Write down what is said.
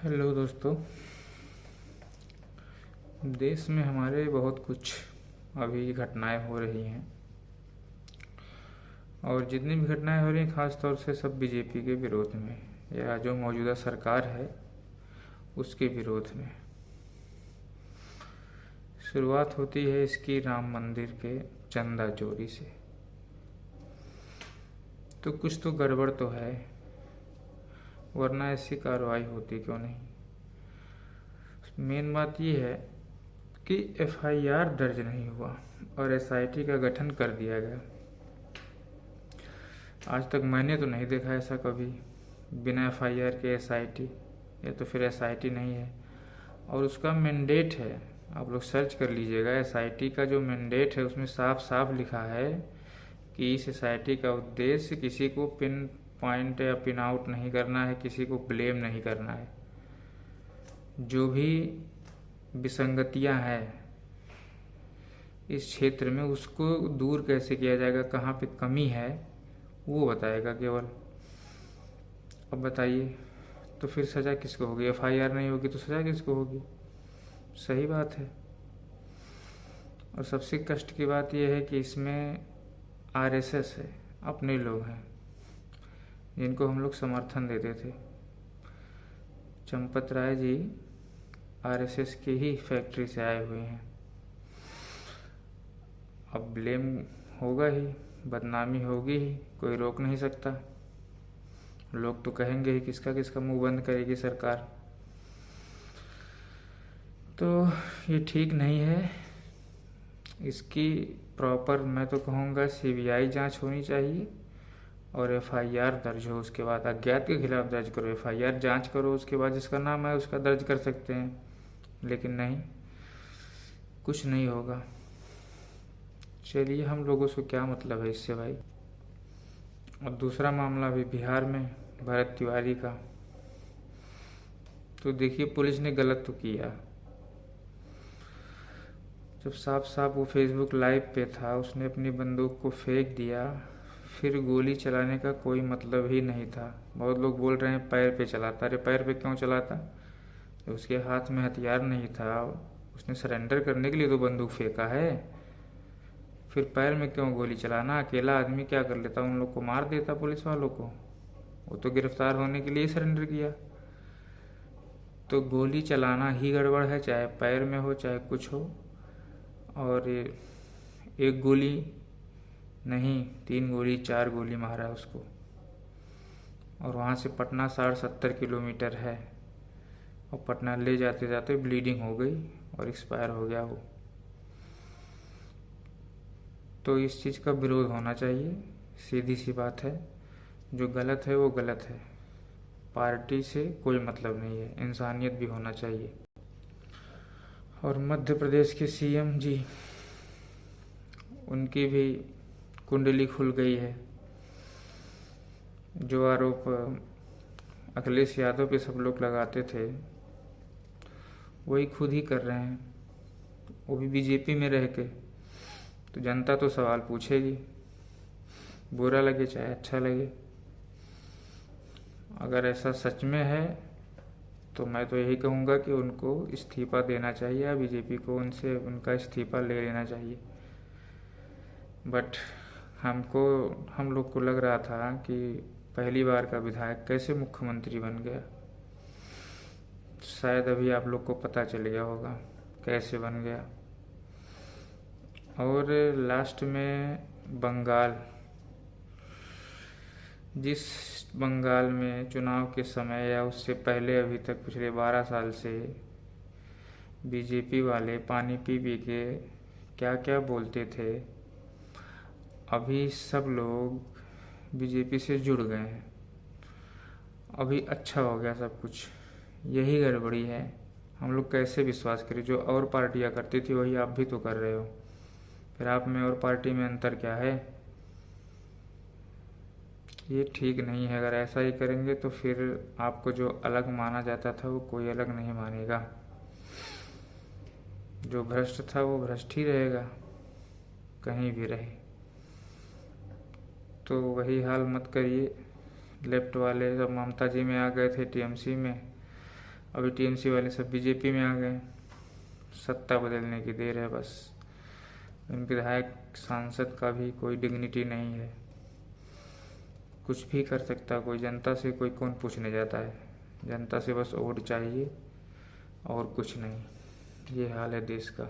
Hello दोस्तों। देश में हमारे बहुत कुछ अभी घटनाएं हो रही हैं और जितनी भी घटनाएं हो रही हैं ख़ास तौर से सब बीजेपी के विरोध में या जो मौजूदा सरकार है उसके विरोध में। शुरुआत होती है इसकी राम मंदिर के चंदा चोरी से। तो कुछ तो गड़बड़ तो है, वरना ऐसी कार्रवाई होती क्यों नहीं। मेन बात यह है कि एफआईआर दर्ज नहीं हुआ और एसआईटी का गठन कर दिया गया। आज तक मैंने तो नहीं देखा ऐसा कभी, बिना एफआईआर के एसआईटी, या तो फिर एसआईटी नहीं है। और उसका मैंडेट है, आप लोग सर्च कर लीजिएगा, एसआईटी का जो मैंडेट है उसमें साफ साफ लिखा है कि इस एसआईटी का उद्देश्य किसी को पिन पॉइंट या पिन आउट नहीं करना है, किसी को ब्लेम नहीं करना है। जो भी विसंगतियां हैं इस क्षेत्र में उसको दूर कैसे किया जाएगा, कहाँ पे कमी है वो बताएगा केवल। अब बताइए, तो फिर सज़ा किसको होगी? एफआईआर नहीं होगी तो सज़ा किसको होगी? सही बात है। और सबसे कष्ट की बात यह है कि इसमें आरएसएस है, अपने लोग हैं जिनको हम लोग समर्थन देते थे। चंपत राय जी आरएसएस की ही फैक्ट्री से आए हुए हैं। अब ब्लेम होगा ही, बदनामी होगी ही, कोई रोक नहीं सकता। लोग तो कहेंगे ही, किसका किसका मुंह बंद करेगी सरकार। तो ये ठीक नहीं है। इसकी प्रॉपर मैं तो कहूँगा सीबीआई जांच होनी चाहिए और एफआईआर दर्ज हो। उसके बाद अज्ञात के खिलाफ दर्ज करो, एफआईआर जांच करो, उसके बाद जिसका नाम है उसका दर्ज कर सकते हैं। लेकिन नहीं, कुछ नहीं होगा। चलिए, हम लोगों से क्या मतलब है इससे भाई। और दूसरा मामला भी बिहार में, भरत तिवारी का। तो देखिए, पुलिस ने गलत तो किया। जब साफ साफ वो फेसबुक लाइव पे था, उसने अपनी बंदूक को फेंक दिया, फिर गोली चलाने का कोई मतलब ही नहीं था। बहुत लोग बोल रहे हैं पैर पे चलाता। अरे पैर पे क्यों चलाता? तो उसके हाथ में हथियार नहीं था, उसने सरेंडर करने के लिए तो बंदूक फेंका है। फिर पैर में क्यों गोली चलाना? अकेला आदमी क्या कर लेता? उन लोग को मार देता, पुलिस वालों को। वो तो गिरफ्तार होने के लिए सरेंडर किया। तो गोली चलाना ही गड़बड़ है, चाहे पैर में हो चाहे कुछ हो। और एक गोली नहीं, 3 गोली 4 गोली मारा उसको। और वहाँ से पटना 60-70 किलोमीटर है, और पटना ले जाते जाते ब्लीडिंग हो गई और एक्सपायर हो गया वो। तो इस चीज़ का विरोध होना चाहिए, सीधी सी बात है। जो गलत है वो गलत है, पार्टी से कोई मतलब नहीं है, इंसानियत भी होना चाहिए। और मध्य प्रदेश के सीएम जी, उनकी भी कुंडली खुल गई है। जो आरोप अखिलेश यादव पे सब लोग लगाते थे वही खुद ही कर रहे हैं, वो भी बीजेपी में रह के। तो जनता तो सवाल पूछेगी, बुरा लगे चाहे अच्छा लगे। अगर ऐसा सच में है तो मैं तो यही कहूँगा कि उनको इस्तीफा देना चाहिए, या बीजेपी को उनसे उनका इस्तीफा ले लेना चाहिए। बट हम लोग को लग रहा था कि पहली बार का विधायक कैसे मुख्यमंत्री बन गया। शायद अभी आप लोग को पता चल गया होगा कैसे बन गया। और लास्ट में बंगाल, जिस बंगाल में चुनाव के समय या उससे पहले अभी तक पिछले 12 साल से बीजेपी वाले पानी पी पी के क्या क्या बोलते थे, अभी सब लोग बीजेपी से जुड़ गए हैं। अभी अच्छा हो गया सब कुछ। यही गड़बड़ी है। हम लोग कैसे विश्वास करें? जो और पार्टियां करती थी वही आप भी तो कर रहे हो। फिर आप में और पार्टी में अंतर क्या है? ये ठीक नहीं है। अगर ऐसा ही करेंगे तो फिर आपको जो अलग माना जाता था वो कोई अलग नहीं मानेगा। जो भ्रष्ट था वो भ्रष्ट ही रहेगा, कहीं भी रहे। तो वही हाल मत करिए। लेफ्ट वाले सब ममता जी में आ गए थे, टीएमसी में। अभी टीएमसी वाले सब बीजेपी में आ गए, सत्ता बदलने की देर है बस। विधायक सांसद का भी कोई डिग्निटी नहीं है, कुछ भी कर सकता कोई। जनता से कोई कौन पूछने जाता है, जनता से बस वोट चाहिए और कुछ नहीं। ये हाल है देश का।